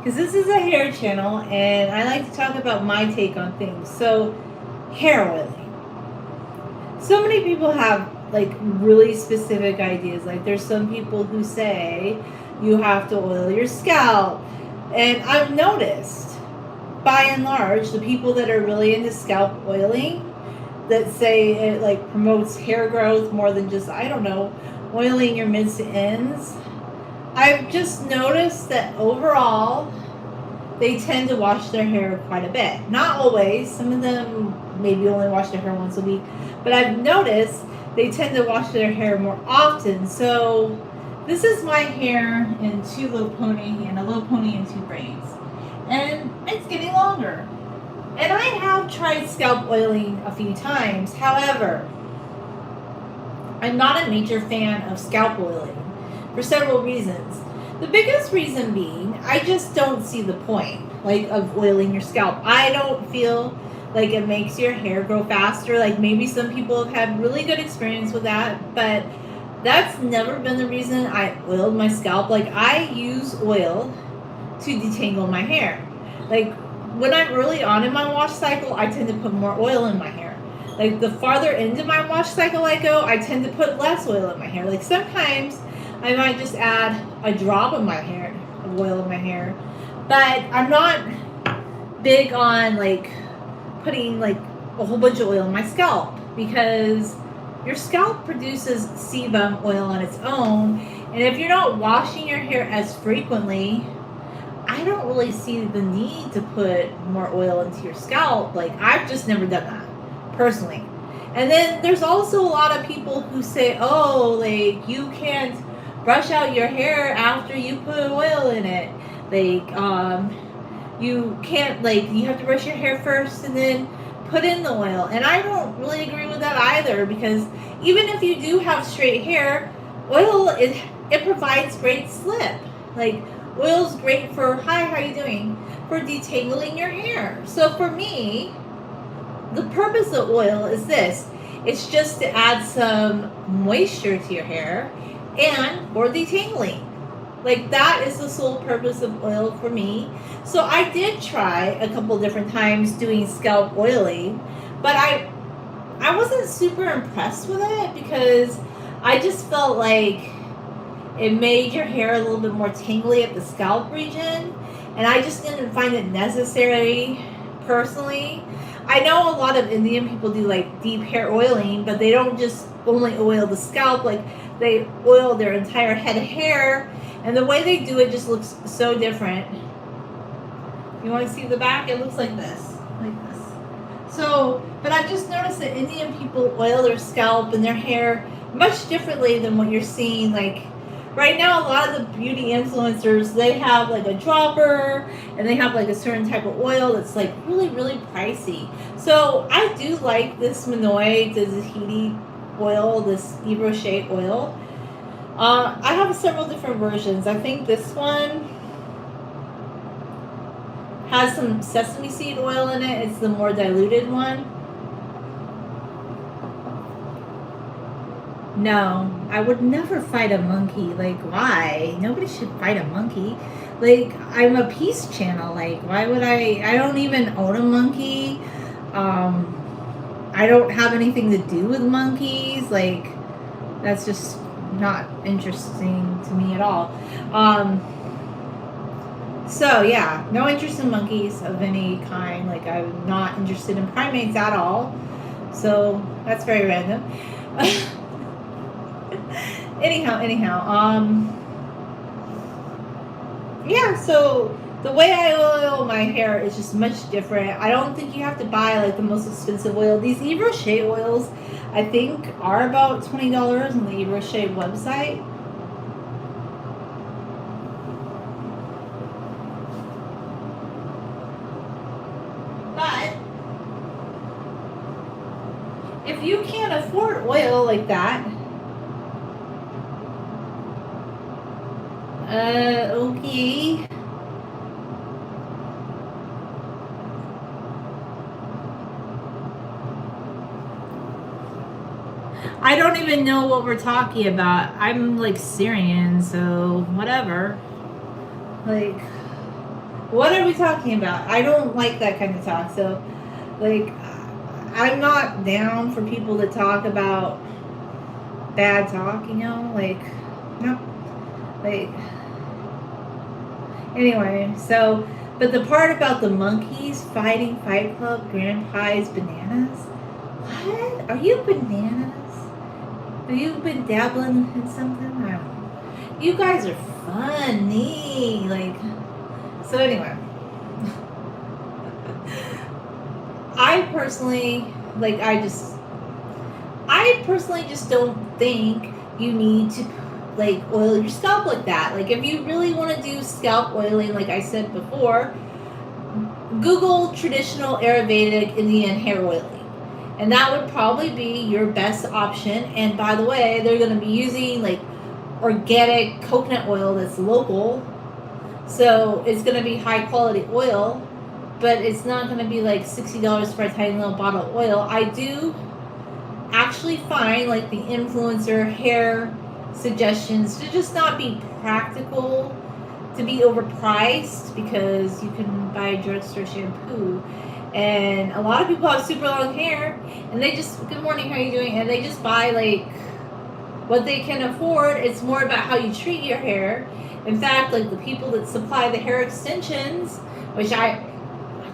because this is a hair channel and I like to talk about my take on things. So, hair oiling. So many people have like really specific ideas. Like, there's some people who say you have to oil your scalp. And I've noticed, by and large, the people that are really into scalp oiling that say it like promotes hair growth more than just, I don't know, oiling your mids to ends. I've just noticed that overall they tend to wash their hair quite a bit. Not always. Some of them maybe only wash their hair once a week. But I've noticed they tend to wash their hair more often. So this is my hair in two low pony and a low pony and two braids. And it's getting longer. And I have tried scalp oiling a few times. However, I'm not a major fan of scalp oiling for several reasons. The biggest reason being, I just don't see the point, like, of oiling your scalp. I don't feel like it makes your hair grow faster. Like, maybe some people have had really good experience with that, but that's never been the reason I oiled my scalp. Like, I use oil to detangle my hair. Like, when I'm early on in my wash cycle, I tend to put more oil in my hair. Like, the farther into my wash cycle I go, I tend to put less oil in my hair. Like, sometimes I might just add a drop of oil in my hair. But I'm not big on like putting like a whole bunch of oil in my scalp, because your scalp produces sebum oil on its own, and if you're not washing your hair as frequently, I don't really see the need to put more oil into your scalp. Like, I've just never done that personally. And then there's also a lot of people who say, oh, like, you can't brush out your hair after you put oil in it. Like, you can't, like, you have to brush your hair first and then put in the oil. And I don't really agree with that either, because even if you do have straight hair, oil, it provides great slip. Like, oil's great for, hi, how you doing? For detangling your hair. So for me, the purpose of oil is this. It's just to add some moisture to your hair and for detangling. Like, that is the sole purpose of oil for me. So I did try a couple different times doing scalp oiling, but I wasn't super impressed with it, because I just felt like it made your hair a little bit more tangly at the scalp region, and I just didn't find it necessary personally. I know a lot of Indian people do like deep hair oiling, but they don't just only oil the scalp. Like, they oil their entire head of hair, and the way they do it just looks so different. You want to see the back? It looks like this. Like this. So, but I've just noticed that Indian people oil their scalp and their hair much differently than what you're seeing. Like, right now, a lot of the beauty influencers, they have like a dropper, and they have like a certain type of oil that's like really, really pricey. So I do like this Minoy Tahiti oil, this Yves Rocher oil. I have several different versions. I think this one has some sesame seed oil in it. It's the more diluted one. No, I would never fight a monkey. Like, why? Nobody should fight a monkey. Like, I'm a peace channel. Like, why would I don't even own a monkey. I don't have anything to do with monkeys. Like, that's just not interesting to me at all. So yeah, no interest in monkeys of any kind. Like, I'm not interested in primates at all. So that's very random. anyhow, yeah, so the way I oil my hair is just much different. I don't think you have to buy like the most expensive oil. These Yves Rocher oils, I think, are about $20 on the Yves Rocher website. But if you can't afford oil like that, okay. I don't even know what we're talking about. I'm like Syrian, so whatever. Like, What are we talking about? I don't like that kind of talk. So, like, I'm not down for people to talk about bad talk, you know? Like, no. Like, anyway, so, but the part about the monkeys fighting Fight Club, Grandpa's bananas? What? Are you bananas? Have you been dabbling in something? I don't know. You guys are funny. Like, so anyway. I personally, like, I personally just don't think you need to, like, oil your scalp like that. Like, if you really want to do scalp oiling, like I said before, Google traditional Ayurvedic Indian hair oiling. And that would probably be your best option. And by the way, they're going to be using, like, organic coconut oil that's local. So it's going to be high quality oil, but it's not going to be like $60 for a tiny little bottle of oil. I do actually find, like, the influencer hair suggestions to just not be practical, to be overpriced, because you can buy a drugstore shampoo. And a lot of people have super long hair, and they just, good morning, how are you doing? And they just buy, like, what they can afford. It's more about how you treat your hair. In fact, like, the people that supply the hair extensions, which I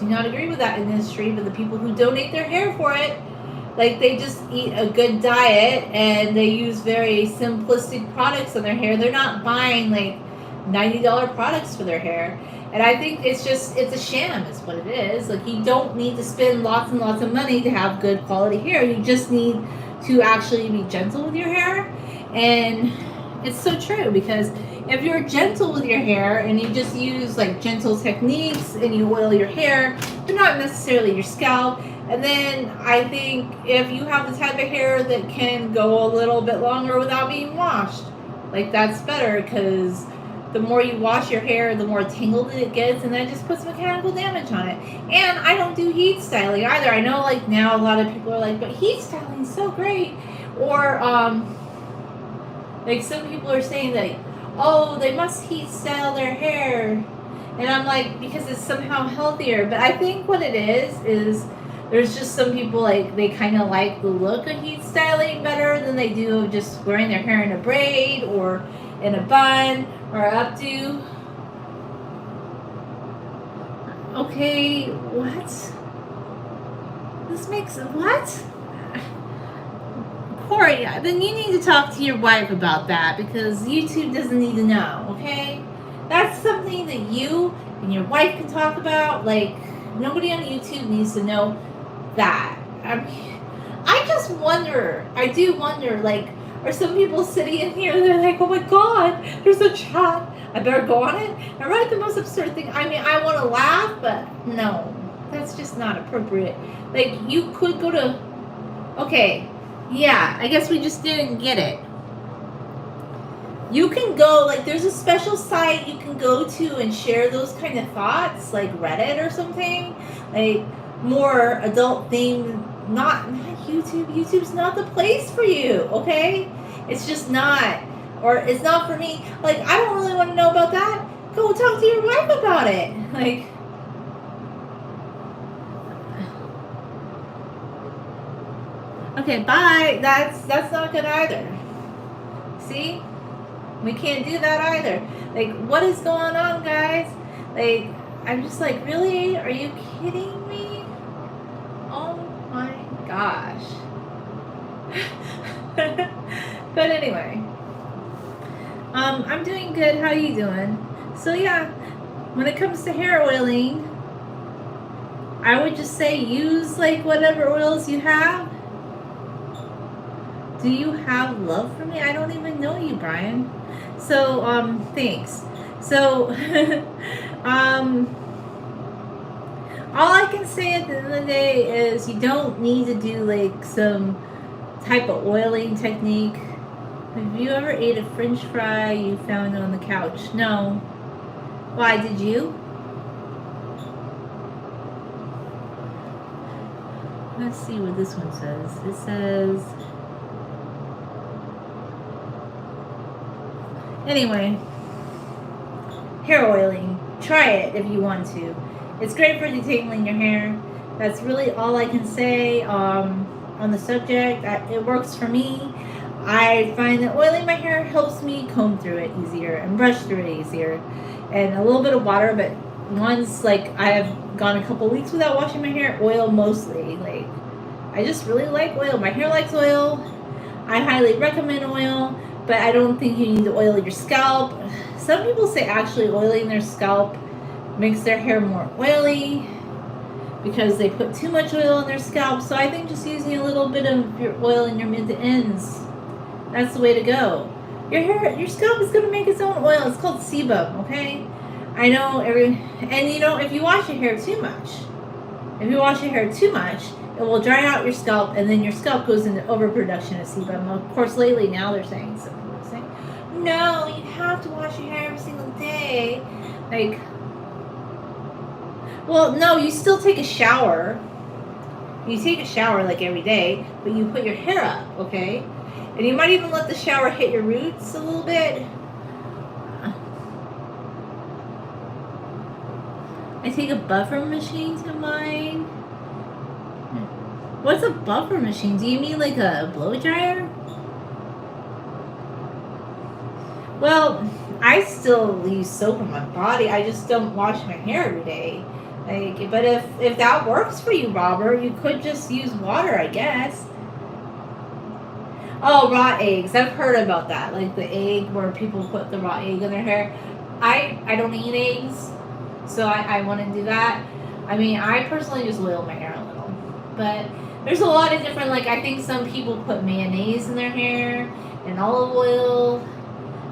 do not agree with that industry, but the people who donate their hair for it, like, they just eat a good diet and they use very simplistic products on their hair. They're not buying, like, $90 products for their hair. And I think it's a sham is what it is. Like, you don't need to spend lots and lots of money to have good quality hair. You just need to actually be gentle with your hair. And it's so true, because if you're gentle with your hair and you just use, like, gentle techniques and you oil your hair, but not necessarily your scalp, and then I think if you have the type of hair that can go a little bit longer without being washed, like, that's better, because the more you wash your hair, the more tangled it gets, and that just puts mechanical damage on it. And I don't do heat styling either. I know, like, now a lot of people are like, but heat styling is so great. Or, like, some people are saying that, oh, they must heat style their hair. And I'm like, because it's somehow healthier. But I think what it is there's just some people, like, they kind of like the look of heat styling better than they do of just wearing their hair in a braid or in a bun or up to. Okay, what? This makes, what? Corey, then you need to talk to your wife about that, because YouTube doesn't need to know, okay? That's something that you and your wife can talk about. Like, nobody on YouTube needs to know that. I just wonder, I do wonder, like, are some people sitting in here and they're like, oh my god, there's a chat, I better go on it and write the most absurd thing. I mean, I want to laugh, but no, that's just not appropriate. Like, you could go to, okay, yeah, I guess we just didn't get it. You can go, like, there's a special site you can go to and share those kind of thoughts, like Reddit or something, like more adult themed. Not YouTube. YouTube's not the place for you, okay? It's just not. Or it's not for me. Like, I don't really want to know about that. Go talk to your wife about it. Like, okay, bye. That's not good either. See? We can't do that either. Like, what is going on, guys? Like, I'm just like, really? Are you kidding me? Oh my gosh. But anyway, I'm doing good. How are you doing? So yeah, when it comes to hair oiling, I would just say use, like, whatever oils you have. Do you have love for me? I don't even know you, Brian. So, thanks. So, all I can say at the end of the day is you don't need to do, like, some type of oiling technique. Have you ever ate a French fry you found on the couch? No. Why, did you? Let's see what this one says. It says, anyway, hair oiling. try it if you want to. It's great for detangling your hair. That's really all I can say on the subject. It works for me. I find that oiling my hair helps me comb through it easier and brush through it easier. And a little bit of water, but once like I have gone a couple weeks without washing my hair, oil mostly. Like I just really like oil. My hair likes oil. I highly recommend oil, but I don't think you need to oil your scalp. Some people say actually oiling their scalp makes their hair more oily because they put too much oil on their scalp. So I think just using a little bit of your oil in your mid to ends, that's the way to go. Your scalp is gonna make its own oil. It's called sebum, okay? I know if you wash your hair too much, it will dry out your scalp, and then your scalp goes into overproduction of sebum. Of course, lately now they're saying, some people are saying, no, you have to wash your hair every single day. Like, well, no, you still take a shower. You take a shower like every day, but you put your hair up, okay? And you might even let the shower hit your roots a little bit. I take a buffer machine to mine. What's a buffer machine? Do you mean like a blow dryer? Well, I still use soap on my body. I just don't wash my hair every day. Like, but if that works for you, Robert, you could just use water, I guess. Oh, raw eggs. I've heard about that. Like the egg where people put the raw egg in their hair. I don't eat eggs, so I want to do that. I mean, I personally just oil my hair a little. But there's a lot of different, like, I think some people put mayonnaise in their hair and olive oil,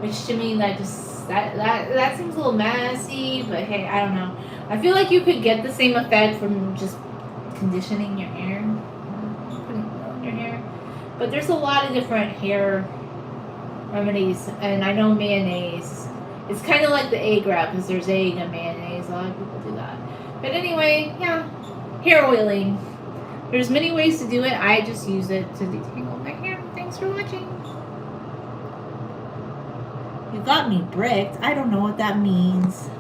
which to me, that seems a little messy, but hey, I don't know. I feel like you could get the same effect from just conditioning your hair, putting oil in your hair. But there's a lot of different hair remedies, and I know mayonnaise. It's kind of like the egg wrap, because there's egg and mayonnaise. A lot of people do that. But anyway, yeah, hair oiling. There's many ways to do it. I just use it to detangle my hair. Thanks for watching. You got me bricked. I don't know what that means.